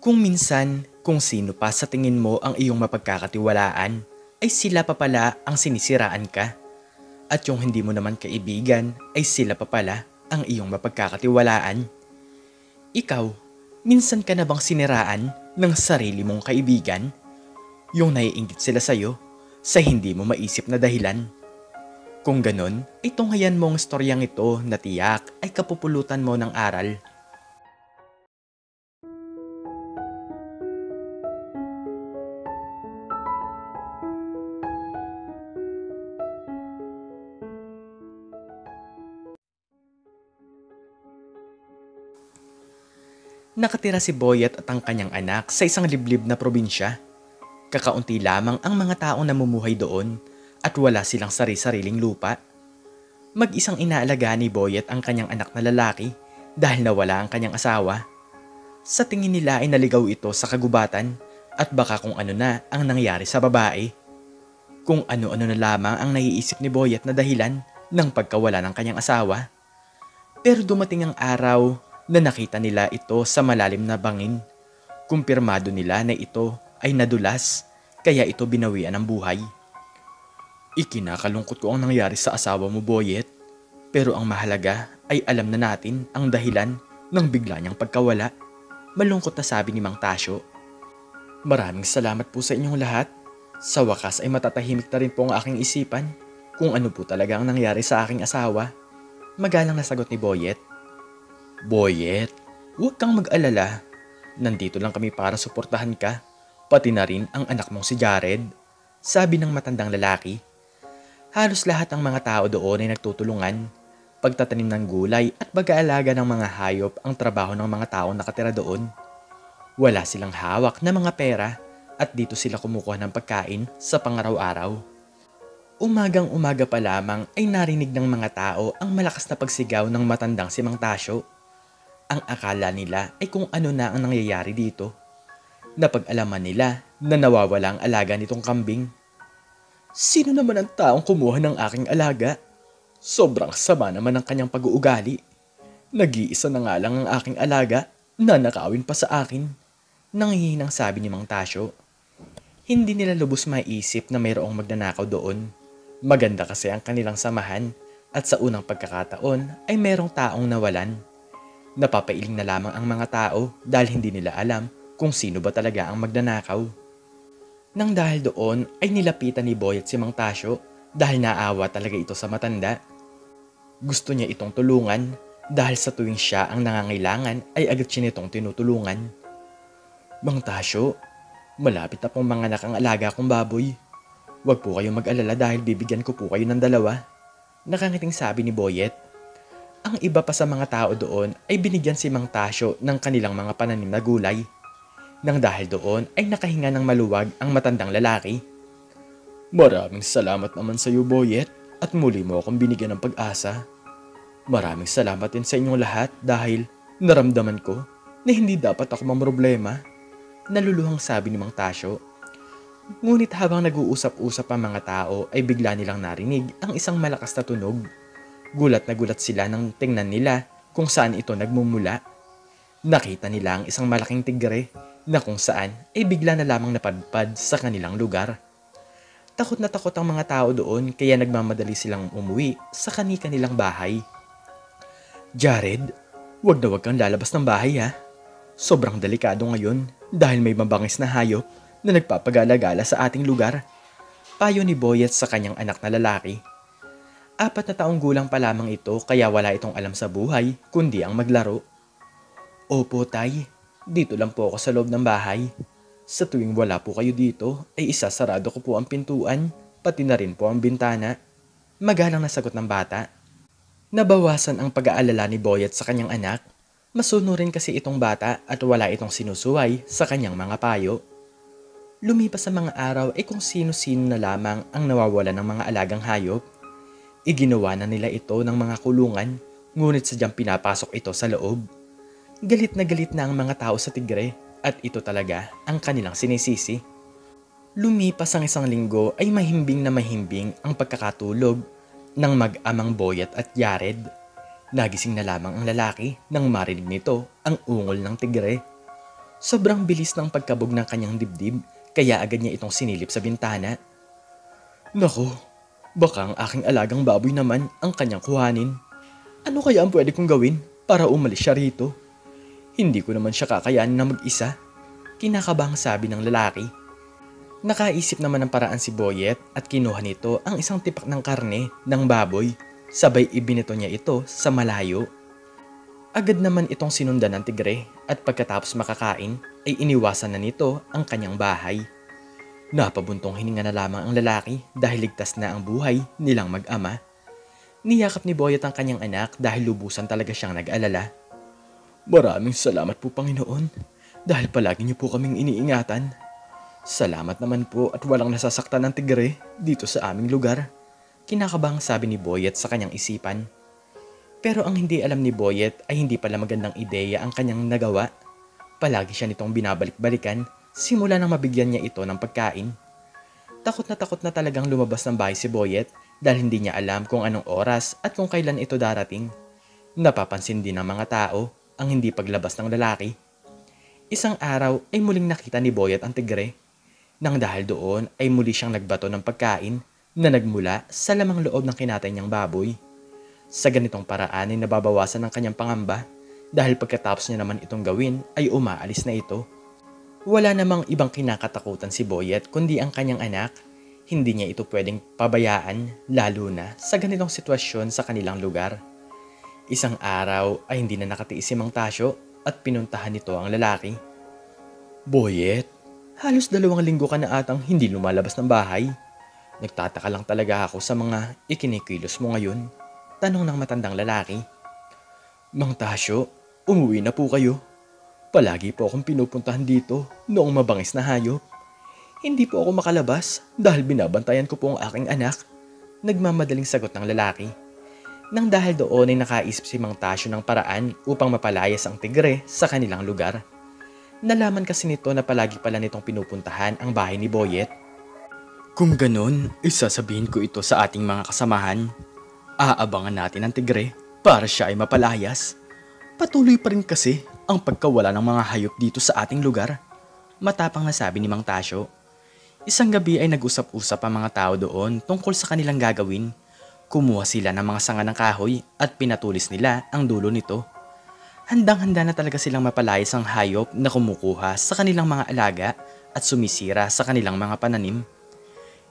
Kung minsan, kung sino pa sa tingin mo ang iyong mapagkakatiwalaan, ay sila pa pala ang sinisiraan ka. At yung hindi mo naman kaibigan, ay sila pa pala ang iyong mapagkakatiwalaan. Ikaw, minsan ka na bang siniraan ng sarili mong kaibigan? Yung naiinggit sila sa'yo sa hindi mo maisip na dahilan. Kung ganon, ay tunghayan mong storyang ito na tiyak ay kapupulutan mo ng aral. Nakatira si Boyet at ang kanyang anak sa isang liblib na probinsya. Kakaunti lamang ang mga taong namumuhay doon at wala silang sari-sariling lupa. Mag-isang inaalagaan ni Boyet ang kanyang anak na lalaki dahil nawala ang kanyang asawa. Sa tingin nila ay naligaw ito sa kagubatan at baka kung ano na ang nangyari sa babae. Kung ano-ano na lamang ang naiisip ni Boyet na dahilan ng pagkawala ng kanyang asawa. Pero dumating ang araw na nakita nila ito sa malalim na bangin. Kumpirmado nila na ito ay nadulas, kaya ito binawian ng buhay. Ikinakalungkot ko ang nangyari sa asawa mo, Boyet. Pero ang mahalaga ay alam na natin ang dahilan ng bigla niyang pagkawala. Malungkot na sabi ni Mang Tasyo. Maraming salamat po sa inyong lahat. Sa wakas ay matatahimik na rin po ang aking isipan kung ano po talaga ang nangyari sa aking asawa. Magalang na sagot ni Boyet. Boyet, huwag kang mag-alala. Nandito lang kami para suportahan ka, pati na rin ang anak mong si Jared, sabi ng matandang lalaki. Halos lahat ng mga tao doon ay nagtutulungan. Pagtatanim ng gulay at pag-aalaga ng mga hayop ang trabaho ng mga taong nakatira doon. Wala silang hawak na mga pera at dito sila kumukuha ng pagkain sa pangaraw-araw. Umagang-umaga pa lamang ay narinig ng mga tao ang malakas na pagsigaw ng matandang si Mang Tasyo. Ang akala nila ay kung ano na ang nangyayari dito. Napag-alaman nila na nawawala ang alaga nitong kambing. Sino naman ang taong kumuha ng aking alaga? Sobrang sama naman ang kanyang pag-uugali. Nag-iisa na nga lang ang aking alaga, nanakawin pa sa akin. Nanghihinang sabi ni Mang Tasyo. Hindi nila lubos maisip na mayroong magnanakaw doon. Maganda kasi ang kanilang samahan at sa unang pagkakataon ay mayroong taong nawalan. Napapailing na lamang ang mga tao dahil hindi nila alam kung sino ba talaga ang magnanakaw. Nang dahil doon ay nilapitan ni Boyet si Mang Tasyo dahil naawa talaga ito sa matanda. Gusto niya itong tulungan dahil sa tuwing siya ang nangangailangan ay agad siya nitong tinutulungan. Mang Tasyo, malapit na pong manganak ang alaga kong baboy. Huwag po kayong mag-alala dahil bibigyan ko po kayo ng 2. Nakangiting sabi ni Boyet. Ang iba pa sa mga tao doon ay binigyan si Mang Tasyo ng kanilang mga pananim na gulay. Nang dahil doon ay nakahinga ng maluwag ang matandang lalaki. Maraming salamat naman sa iyo, Boyet, at muli mo akong binigyan ng pag-asa. Maraming salamat din sa inyong lahat dahil naramdaman ko na hindi dapat ako mamroblema. Naluluhang sabi ni Mang Tasyo. Ngunit habang nag-uusap-usap ang mga tao ay bigla nilang narinig ang isang malakas na tunog. Gulat na gulat sila nang tingnan nila kung saan ito nagmumula. Nakita nila ang isang malaking tigre na kung saan ay bigla na lamang napadpad sa kanilang lugar. Takot na takot ang mga tao doon kaya nagmamadali silang umuwi sa kani-kanilang bahay. Jared, wag na wag kang lalabas ng bahay ha. Sobrang delikado ngayon dahil may mabangis na hayop na nagpapagala-gala sa ating lugar. Payo ni Boyet sa kanyang anak na lalaki. 4 na taong gulang pa lamang ito kaya wala itong alam sa buhay kundi ang maglaro. Opo tay, dito lang po ako sa loob ng bahay. Sa tuwing wala po kayo dito ay isasarado ko po ang pintuan pati na rin po ang bintana. Magalang na sagot ng bata. Nabawasan ang pag-aalala ni Boyet sa kanyang anak. Masunurin kasi itong bata at wala itong sinusuway sa kanyang mga payo. Lumipas sa mga araw ay kung sino-sino na lamang ang nawawala ng mga alagang hayop. Iginawa na nila ito ng mga kulungan, ngunit sadyang pinapasok ito sa loob. Galit na ang mga tao sa tigre at ito talaga ang kanilang sinisisi. Lumipas ang 1 linggo ay mahimbing na mahimbing ang pagkakatulog ng mag-amang Boyet at Jared. Nagising na lamang ang lalaki nang marinig nito ang ungol ng tigre. Sobrang bilis ng pagkabog ng kanyang dibdib kaya agad niya itong sinilip sa bintana. Nako, baka ang aking alagang baboy naman ang kanyang kuhanin. Ano kaya ang pwede kong gawin para umalis siya rito? Hindi ko naman siya kakayanin na mag-isa. Kinakabahang sabi ng lalaki. Nakaisip naman ng paraan si Boyet at kinuha nito ang isang tipak ng karne ng baboy. Sabay ibinito niya ito sa malayo. Agad naman itong sinundan ng tigre at pagkatapos makakain ay iniwasan na nito ang kanyang bahay. Napabuntong hininga na lamang ang lalaki dahil ligtas na ang buhay nilang mag-ama. Niyakap ni Boyet ang kanyang anak dahil lubusan talaga siyang nag-alala. Maraming salamat po Panginoon dahil palagi niyo po kaming iniingatan. Salamat naman po at walang nasasaktan ng tigre dito sa aming lugar. Kinakabahang sabi ni Boyet sa kanyang isipan. Pero ang hindi alam ni Boyet ay hindi pala magandang ideya ang kanyang nagawa. Palagi siya nitong binabalik-balikan simula nang mabigyan niya ito ng pagkain. Takot na talagang lumabas ng bahay si Boyet dahil hindi niya alam kung anong oras at kung kailan ito darating. Napapansin din ng mga tao ang hindi paglabas ng lalaki. Isang araw ay muling nakita ni Boyet ang tigre. Nang dahil doon ay muli siyang nagbato ng pagkain na nagmula sa lamang loob ng kinatay niyang baboy. Sa ganitong paraan ay nababawasan ang kanyang pangamba dahil pagkatapos niya naman itong gawin ay umaalis na ito. Wala namang ibang kinakatakutan si Boyet kundi ang kanyang anak. Hindi niya ito pwedeng pabayaan lalo na sa ganitong sitwasyon sa kanilang lugar. Isang araw ay hindi na nakatiis si Mang Tasyo at pinuntahan nito ang lalaki. Boyet, halos 2 linggo ka na atang hindi lumalabas ng bahay. Nagtataka lang talaga ako sa mga ikinikilos mo ngayon. Tanong ng matandang lalaki. Mang Tasyo, umuwi na po kayo. Palagi po akong pinupuntahan dito noong mabangis na hayop. Hindi po ako makalabas dahil binabantayan ko po ang aking anak. Nagmamadaling sagot ng lalaki. Nang dahil doon ay nakaisip si Mang Tasyo ng paraan upang mapalayas ang tigre sa kanilang lugar. Nalaman kasi nito na palagi pala nitong pinupuntahan ang bahay ni Boyet. Kung ganun, isasabihin ko ito sa ating mga kasamahan. Aabangan natin ang tigre para siya ay mapalayas. Patuloy pa rin kasi ang pagkawala ng mga hayop dito sa ating lugar. Matapang na sabi ni Mang Tasyo. Isang gabi ay nag-usap-usap ang mga tao doon tungkol sa kanilang gagawin. Kumuha sila ng mga sanga ng kahoy at pinatulis nila ang dulo nito. Handang-handa na talaga silang mapalayas ang hayop na kumukuha sa kanilang mga alaga at sumisira sa kanilang mga pananim.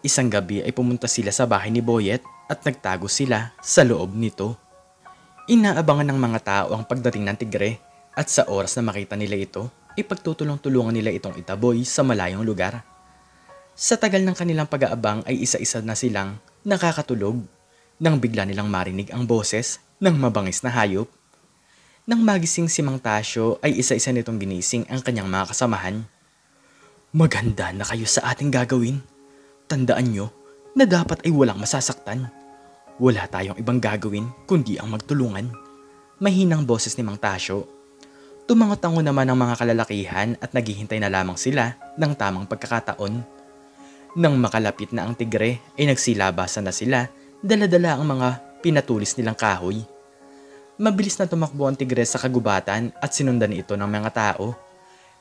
Isang gabi ay pumunta sila sa bahay ni Boyet at nagtago sila sa loob nito. Inaabangan ng mga tao ang pagdating ng tigre at sa oras na makita nila ito, ay pagtutulong-tulungan nila itong itaboy sa malayong lugar. Sa tagal ng kanilang pag-aabang ay isa-isa na silang nakakatulog nang bigla nilang marinig ang boses ng mabangis na hayop. Nang magising si Mang Tasyo ay isa-isa nitong ginising ang kanyang mga kasamahan. Maganda na kayo sa ating gagawin. Tandaan nyo na dapat ay walang masasaktan. Wala tayong ibang gagawin kundi ang magtulungan. Mahinang boses ni Mang Tasyo. Tumangot-tango naman ang mga kalalakihan at naghihintay na lamang sila ng tamang pagkakataon. Nang makalapit na ang tigre ay nagsilabasan na sila, dala-dala ang mga pinatulis nilang kahoy. Mabilis na tumakbo ang tigre sa kagubatan at sinundan ito ng mga tao.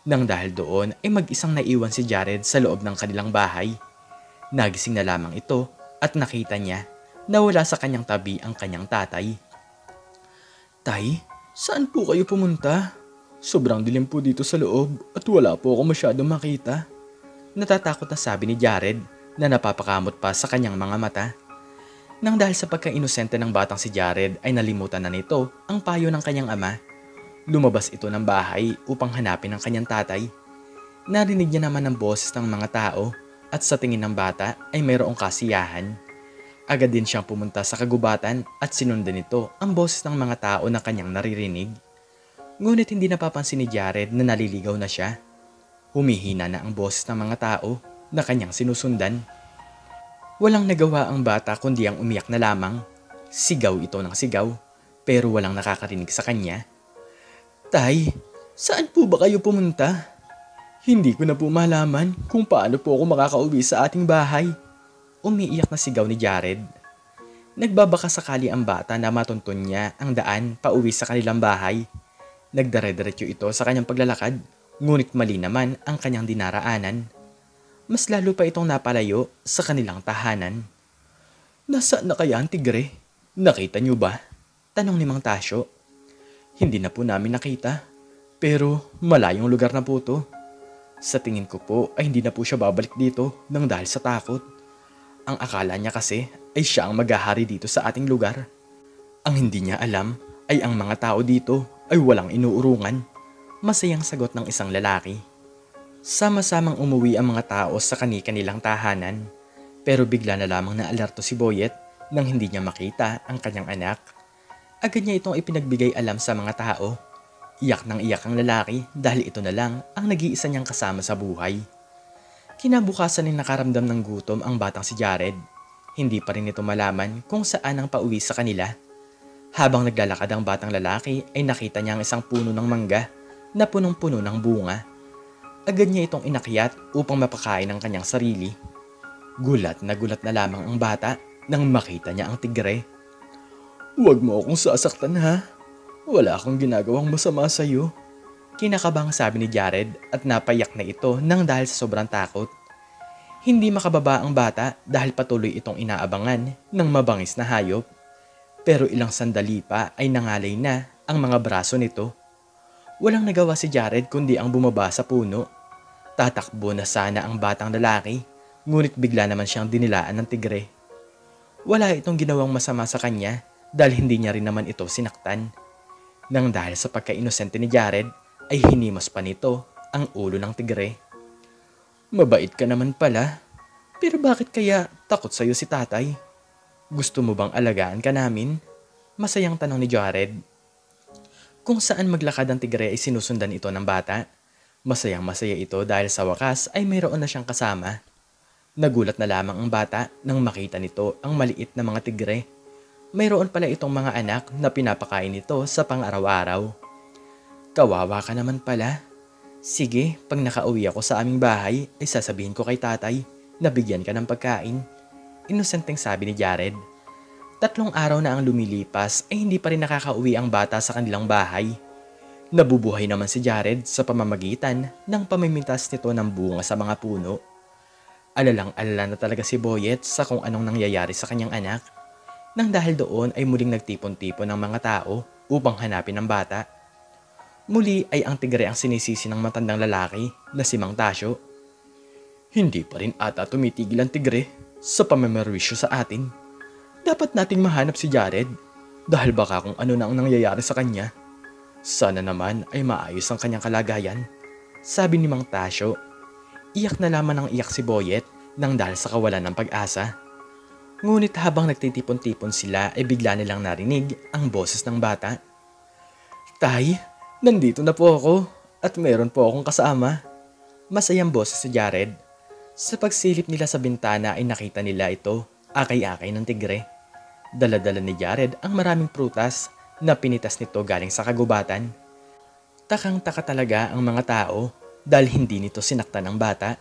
Nang dahil doon ay mag-isang naiwan si Jared sa loob ng kanilang bahay. Nagising na lamang ito at nakita niya na wala sa kanyang tabi ang kanyang tatay. Tay, saan po kayo pumunta? Sobrang dilim po dito sa loob at wala po ako masyadong makita. Natatakot na sabi ni Jared na napapakamot pa sa kanyang mga mata. Nang dahil sa pagka-inosente ng batang si Jared ay nalimutan na nito ang payo ng kanyang ama. Lumabas ito ng bahay upang hanapin ang kanyang tatay. Narinig niya naman ang boses ng mga tao at sa tingin ng bata ay mayroong kasiyahan. Agad din siyang pumunta sa kagubatan at sinundan nito ang boses ng mga tao na kanyang naririnig. Ngunit hindi napapansin ni Jared na naliligaw na siya. Humihina na ang boses ng mga tao na kanyang sinusundan. Walang nagawa ang bata kundi ang umiyak na lamang. Sigaw ito ng sigaw pero walang nakakarinig sa kanya. Tay, saan po ba kayo pumunta? Hindi ko na po malaman kung paano po ako makakauwi sa ating bahay. Umiiyak na sigaw ni Jared. Nagbabaka sakali ang bata na matuntun niya ang daan pauwi sa kanilang bahay. Nagdare-diretso ito sa kanyang paglalakad Ngunit mali naman ang kanyang dinaraanan. Mas lalo pa itong napalayo sa kanilang tahanan. Nasaan na kaya ang tigre? Nakita niyo ba? Tanong ni Mang Tasyo. Hindi na po namin nakita. Pero malayong lugar na po to. Sa tingin ko po ay hindi na po siya babalik dito nang dahil sa takot. Ang akala niya kasi ay siya ang maghahari dito sa ating lugar. Ang hindi niya alam ay ang mga tao dito ay walang inuurungan. Masayang sagot ng isang lalaki. Sama-samang umuwi ang mga tao sa kani-kanilang tahanan. Pero bigla na lamang naalerto si Boyet nang hindi niya makita ang kanyang anak. Agad niya itong ipinagbigay alam sa mga tao. Iyak ng iyak ang lalaki dahil ito na lang ang nag-iisa niyang kasama sa buhay. Kinabukasan ay nakaramdam ng gutom ang batang si Jared. Hindi pa rin ito malaman kung saan ang pauwi sa kanila. Habang naglalakad ang batang lalaki ay nakita niya ang isang puno ng mangga na punong-puno ng bunga. Agad niya itong inakyat upang mapakain ang kanyang sarili. Gulat na lamang ang bata nang makita niya ang tigre. Huwag mo akong sasaktan ha. Wala akong ginagawang masama sa iyo. Kinakabang sabi ni Jared at napayak na ito nang dahil sa sobrang takot. Hindi makababa ang bata dahil patuloy itong inaabangan ng mabangis na hayop. Pero ilang sandali pa ay nangalay na ang mga braso nito. Walang nagawa si Jared kundi ang bumaba sa puno. Tatakbo na sana ang batang lalaki, ngunit bigla naman siyang dinilaan ng tigre. Wala itong ginawang masama sa kanya dahil hindi niya rin naman ito sinaktan. Nang dahil sa pagka-inosente ni Jared ay hinimos pa nito ang ulo ng tigre. Mabait ka naman pala, pero bakit kaya takot sa'yo si tatay? Gusto mo bang alagaan ka namin? Masayang tanong ni Jared. Kung saan maglakad ang tigre ay sinusundan ito ng bata. Masayang-masaya ito dahil sa wakas ay mayroon na siyang kasama. Nagulat na lamang ang bata nang makita nito ang maliit na mga tigre. Mayroon pala itong mga anak na pinapakain nito sa pang-araw-araw. Kawawa ka naman pala. Sige, pag nakauwi ako sa aming bahay ay sasabihin ko kay tatay na bigyan ka ng pagkain. Inosenteng sabi ni Jared. 3 araw na ang lumilipas ay hindi pa rin nakakauwi ang bata sa kanilang bahay. Nabubuhay naman si Jared sa pamamagitan ng pamimintas nito ng bunga sa mga puno. Alalang-alala na talaga si Boyet sa kung anong nangyayari sa kanyang anak. Nang dahil doon ay muling nagtipon-tipon ng mga tao upang hanapin ang bata. Muli ay ang tigre ang sinisisi ng matandang lalaki na si Mang Tasyo. Hindi pa rin ata tumitigil ang tigre sa pamamarwisyo sa atin. Dapat nating mahanap si Jared dahil baka kung ano na ang nangyayari sa kanya. Sana naman ay maayos ang kanyang kalagayan, sabi ni Mang Tasyo. Iyak na lamang ng iyak si Boyet nang dahil sa kawalan ng pag-asa. Ngunit habang nagtitipon-tipon sila ay bigla nilang narinig ang boses ng bata. Tay, nandito na po ako at meron po akong kasama. Masayang boses si Jared. Sa pagsilip nila sa bintana ay nakita nila ito, akay-akay ng tigre. Dala-dala ni Jared ang maraming prutas na pinitas nito galing sa kagubatan. Takang-taka talaga ang mga tao dahil hindi nito sinaktan ang bata.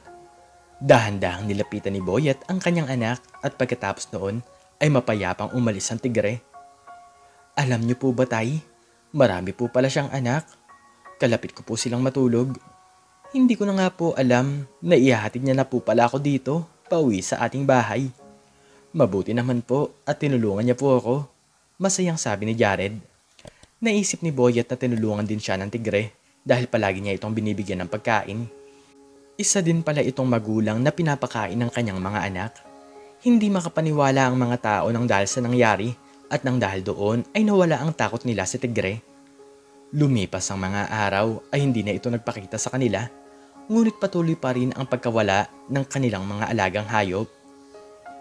Dahan-dahang nilapitan ni Boyet ang kanyang anak at pagkatapos noon ay mapayapang umalis ang tigre. Alam niyo po ba tay, marami po pala siyang anak. Kalapit ko po silang matulog. Hindi ko na nga po alam na ihahatid niya na po pala ako dito, pauwi sa ating bahay. Mabuti naman po at tinulungan niya po ako. Masayang sabi ni Jared. Naisip ni Boyet na tinulungan din siya ng tigre dahil palagi niya itong binibigyan ng pagkain. Isa din pala itong magulang na pinapakain ng kanyang mga anak. Hindi makapaniwala ang mga tao nang dahil sa nangyari at nang dahil doon ay nawala ang takot nila sa tigre. Lumipas ang mga araw ay hindi na ito nagpakita sa kanila, ngunit patuloy pa rin ang pagkawala ng kanilang mga alagang hayop.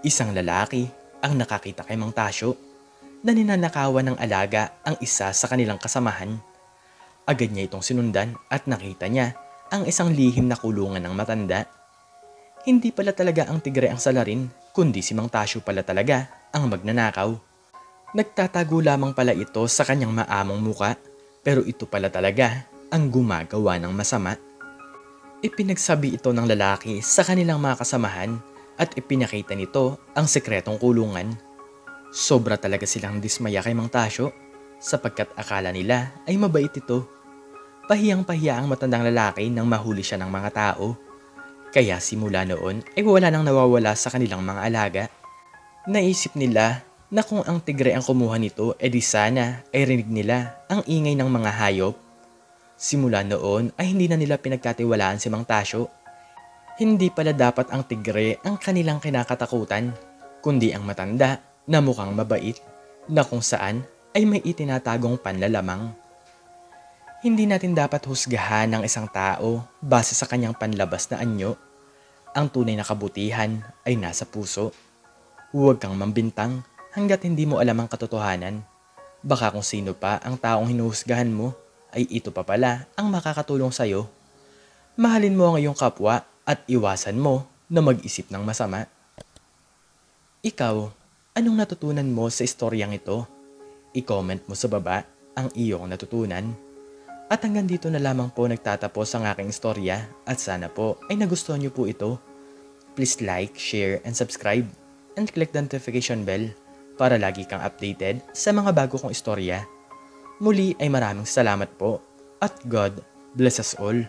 Isang lalaki ang nakakita kay Mang Tasyo na ninanakawan ng alaga ang isa sa kanilang kasamahan. Agad niya itong sinundan at nakita niya ang isang lihim na kulungan ng matanda. Hindi pala talaga ang tigre ang salarin, kundi si Mang Tasyo pala talaga ang magnanakaw. Nagtatago lamang pala ito sa kanyang maamong muka, pero ito pala talaga ang gumagawa ng masama. Ipinagsabi ito ng lalaki sa kanilang mga kasamahan at ipinakita nito ang sekretong kulungan. Sobra talaga silang dismaya kay Mang Tasyo sapagkat akala nila ay mabait ito. Pahiyang-pahiya ang matandang lalaki nang mahuli siya ng mga tao. Kaya simula noon ay wala nang nawawala sa kanilang mga alaga. Naisip nila na kung ang tigre ang kumuha nito, edi sana ay rinig nila ang ingay ng mga hayop. Simula noon ay hindi na nila pinagkatiwalaan si Mang Tasyo. Hindi pala dapat ang tigre ang kanilang kinakatakutan, kundi ang matanda na mukhang mabait na kung saan ay may itinatagong panlalamang. Hindi natin dapat husgahan ng isang tao base sa kanyang panlabas na anyo. Ang tunay na kabutihan ay nasa puso. Huwag kang mambintang hanggat hindi mo alam ang katotohanan. Baka kung sino pa ang taong hinuhusgahan mo, ay ito pa pala ang makakatulong sa'yo. Mahalin mo ang iyong kapwa at iwasan mo na mag-isip ng masama. Ikaw, anong natutunan mo sa istoryang ito? I-comment mo sa baba ang iyong natutunan. At hanggang dito na lamang po nagtatapos ang aking istorya at sana po ay nagustuhan niyo po ito. Please like, share, and subscribe and click the notification bell para lagi kang updated sa mga bago kong istorya. Muli ay maraming salamat po at God bless us all.